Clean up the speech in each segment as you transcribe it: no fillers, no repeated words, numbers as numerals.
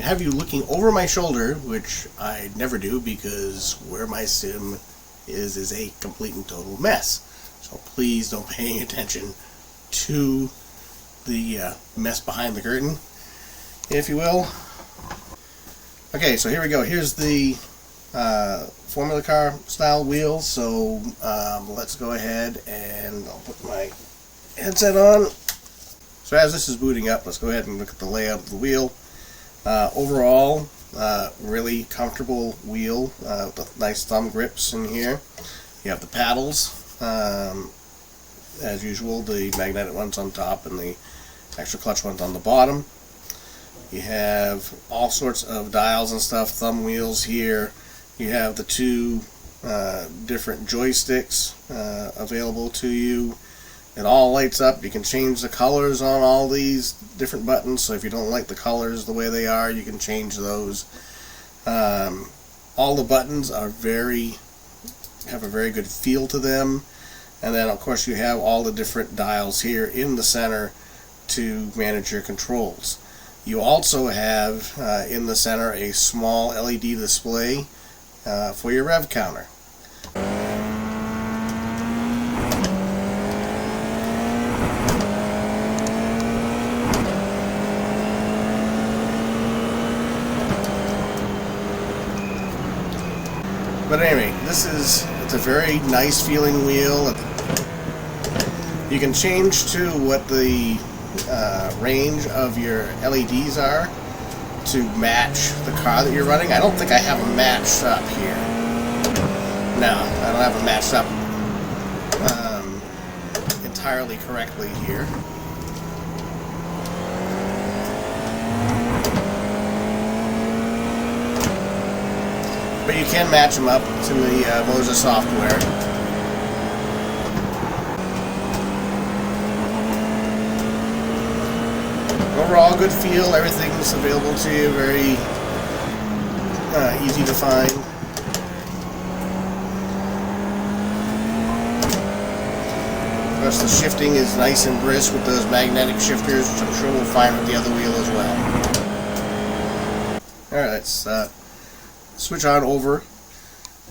have you looking over my shoulder, which I never do because where my sim is a complete and total mess. So please don't pay any attention to the mess behind the curtain, if you will. Okay, so here we go. Here's the Formula Car style wheels. So let's go ahead and I'll put my headset on. So as this is booting up, let's go ahead and look at the layout of the wheel. Overall, really comfortable wheel with nice thumb grips in here. You have the paddles, as usual, the magnetic ones on top and the extra clutch ones on the bottom. You have all sorts of dials and stuff, thumb wheels here. You have the two different joysticks available to you. It all lights up. You can change the colors on all these different buttons, so if you don't like the colors the way they are, you can change those. All the buttons are have a very good feel to them, and then of course you have all the different dials here in the center to manage your controls. You also have in the center a small LED display for your rev counter. But anyway, it's a very nice feeling wheel. You can change to what the range of your LEDs are to match the car that you're running. I don't think I have them matched up here. No, I don't have them matched up entirely correctly here. But you can match them up to the MOZA software. Overall, good feel. Everything's available to you. Very easy to find. Of course, the shifting is nice and brisk with those magnetic shifters, which I'm sure we'll find with the other wheel as well. Alright, let's switch on over.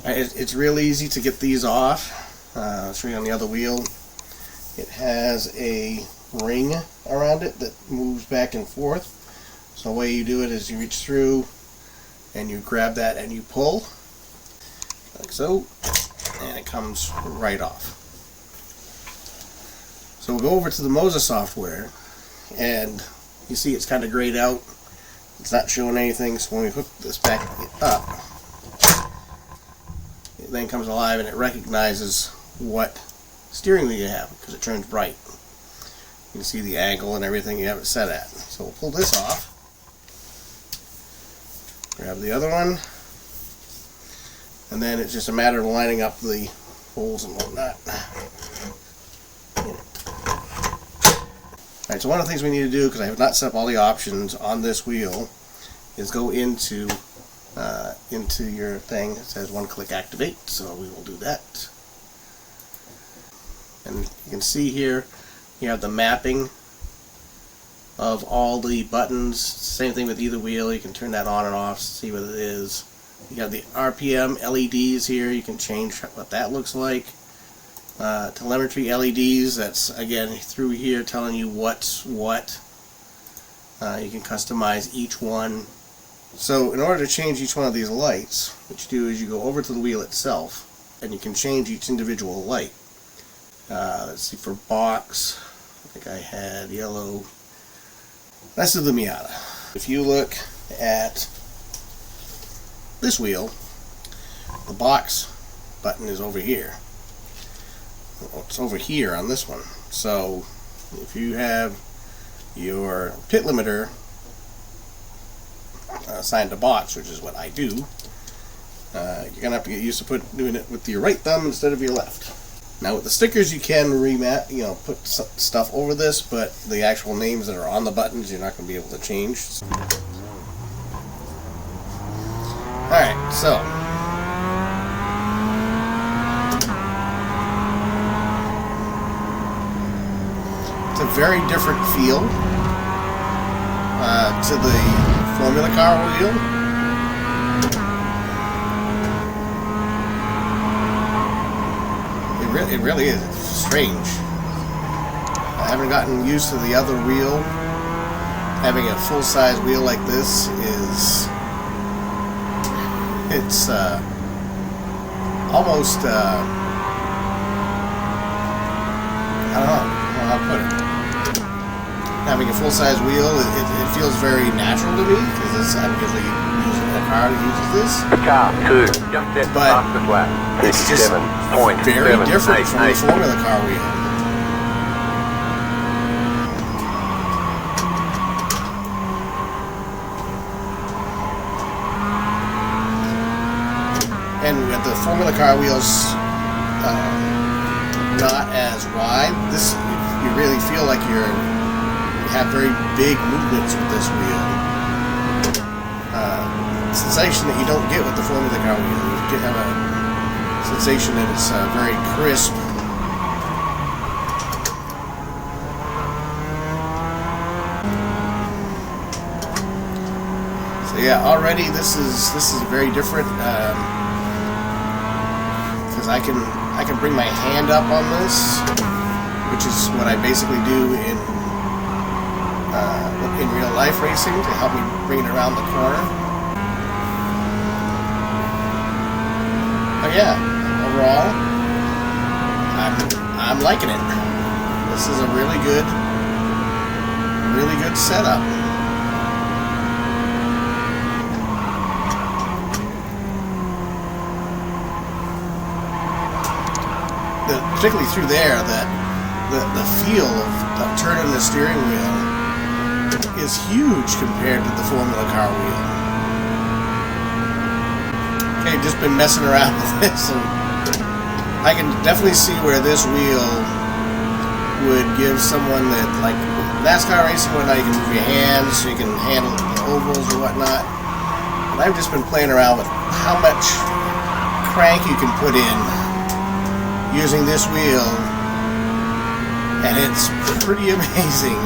It's real easy to get these off. I'll show you on the other wheel. It has a ring around it that moves back and forth. So the way you do it is you reach through and you grab that and you pull like so, and it comes right off. So we'll go over to the MOZA software, and you see it's kind of grayed out. It's not showing anything, so when we hook this back up, it then comes alive and it recognizes what steering wheel you have because it turns bright. You can see the angle and everything you have it set at. So we'll pull this off, grab the other one, and then it's just a matter of lining up the holes and whatnot. Alright, so one of the things we need to do, because I have not set up all the options on this wheel, is go into your thing. It says one-click activate, so we will do that. And you can see here you have the mapping of all the buttons. Same thing with either wheel. You can turn that on and off, see what it is. You have the RPM LEDs here. You can change what that looks like. Telemetry LEDs, that's again through here telling you what's what. You can customize each one. So in order to change each one of these lights, what you do is you go over to the wheel itself and you can change each individual light. Let's see, for box, I think I had yellow. That's the Miata. If you look at this wheel, the box button is over here. It's over here on this one. So if you have your pit limiter assigned to box, which is what I do, you're gonna have to get used to doing it with your right thumb instead of your left. Now with the stickers you can remap, put stuff over this, but the actual names that are on the buttons you're not going to be able to change. Alright, so it's a very different feel to the Formula car wheel. It really is. It's strange. I haven't gotten used to the other wheel. Having a full-size wheel like this is... It's almost... I don't know how to put it. Having a full-size wheel, it feels very natural to me because I'm usually using a car that uses this. Car 2, just at the fastest lap. It's just very different from the Formula car wheel. And with the Formula car wheels not as wide, this you really feel like you have very big movements with this wheel. Sensation that you don't get with the Formula car wheel. You have a sensation that it's very crisp. So yeah, already this is very different because I can bring my hand up on this, which is what I basically do in real life racing to help me bring it around the corner. But yeah, overall, I'm liking it. This is a really good setup. Particularly through there, that the feel of turning the steering wheel is huge compared to the Formula car wheel. Okay, just been messing around with this, and I can definitely see where this wheel would give someone that, like NASCAR racing, where now you can move your hands, so you can handle the ovals or whatnot. And I've just been playing around with how much crank you can put in using this wheel, and it's pretty amazing.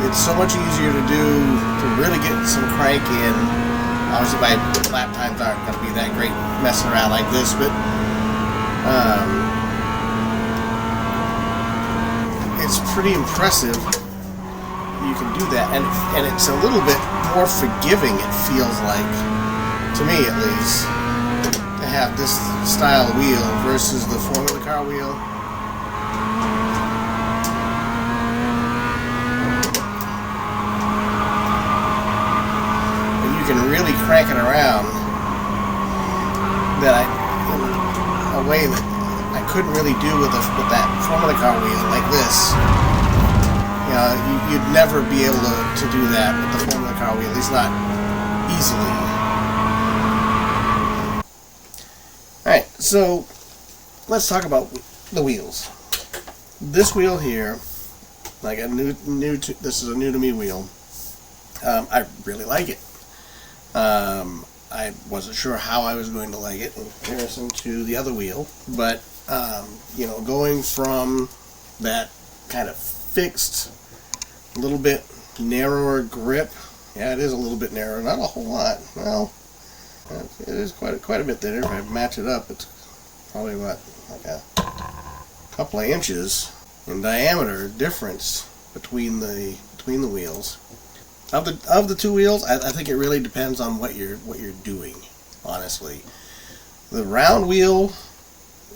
It's so much easier to do, to really get some crank in. Obviously my lap times aren't going to be that great messing around like this, but it's pretty impressive you can do that, and it's a little bit more forgiving, it feels like, to me at least, to have this style wheel versus the Formula car wheel. And you can really crank it around that in a way that I couldn't really do with that Formula car wheel like this. You know, you'd never be able to do that with the Formula car wheel, at least not easily. Alright, so let's talk about the wheels. This wheel here, like this is a new to me wheel. I really like it. I wasn't sure how I was going to like it in comparison to the other wheel, but you know, going from that kind of fixed, a little bit narrower grip. Yeah, it is a little bit narrower, not a whole lot. Well, it is quite a bit thinner. If I match it up, it's probably what, like a couple of inches in diameter difference between the wheels. Of the two wheels, I think it really depends on what you're doing. Honestly, the round wheel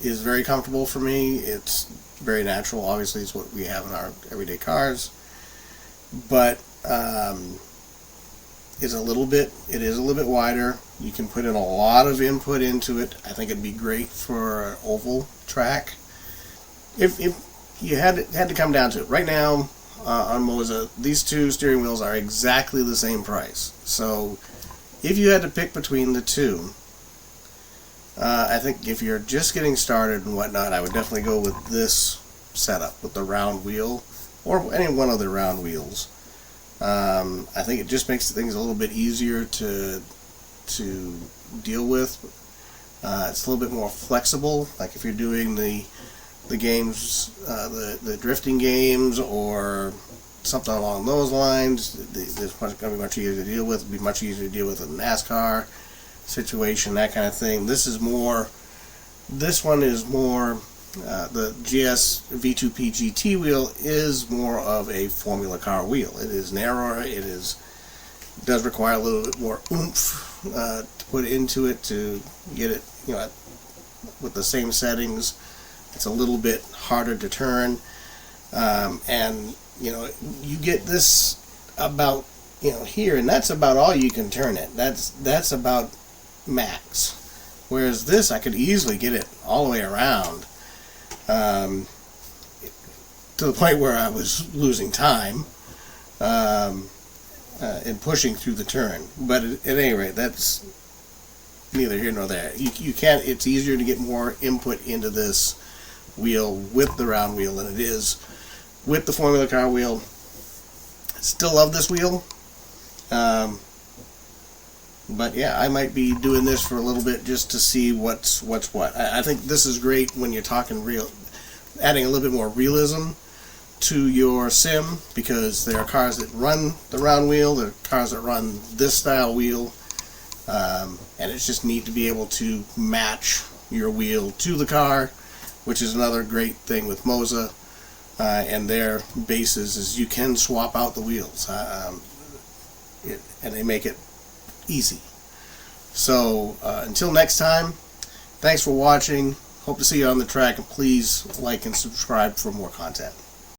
is very comfortable for me. It's very natural. Obviously, it's what we have in our everyday cars, but it is a little bit wider. You can put in a lot of input into it. I think it'd be great for an oval track. If you had to come down to it, right now on MOZA, these two steering wheels are exactly the same price. So if you had to pick between the two, I think if you're just getting started and whatnot, I would definitely go with this setup with the round wheel, or any one of the round wheels. I think it just makes things a little bit easier to deal with. It's a little bit more flexible, like if you're doing the games, the drifting games, or something along those lines. It's going to be much easier to deal with. It'll be much easier to deal with in a NASCAR situation, that kind of thing. This one is more, the GS V2P GT wheel is more of a Formula car wheel. It is narrower. It does require a little bit more oomph to put into it to get it, with the same settings. It's a little bit harder to turn, and you get this about here, and that's about all you can turn it. That's about max. Whereas this, I could easily get it all the way around, to the point where I was losing time in pushing through the turn. But at any rate, that's neither here nor there. You can't. It's easier to get more input into this wheel with the round wheel than it is with the Formula car wheel. Still love this wheel, but yeah, I might be doing this for a little bit just to see what's what. I think this is great when you're talking adding a little bit more realism to your sim, because there are cars that run the round wheel, there are cars that run this style wheel, and it's just neat to be able to match your wheel to the car, which is another great thing with MOZA and their bases, is you can swap out the wheels, and they make it easy. So until next time, thanks for watching. Hope to see you on the track, and please like and subscribe for more content.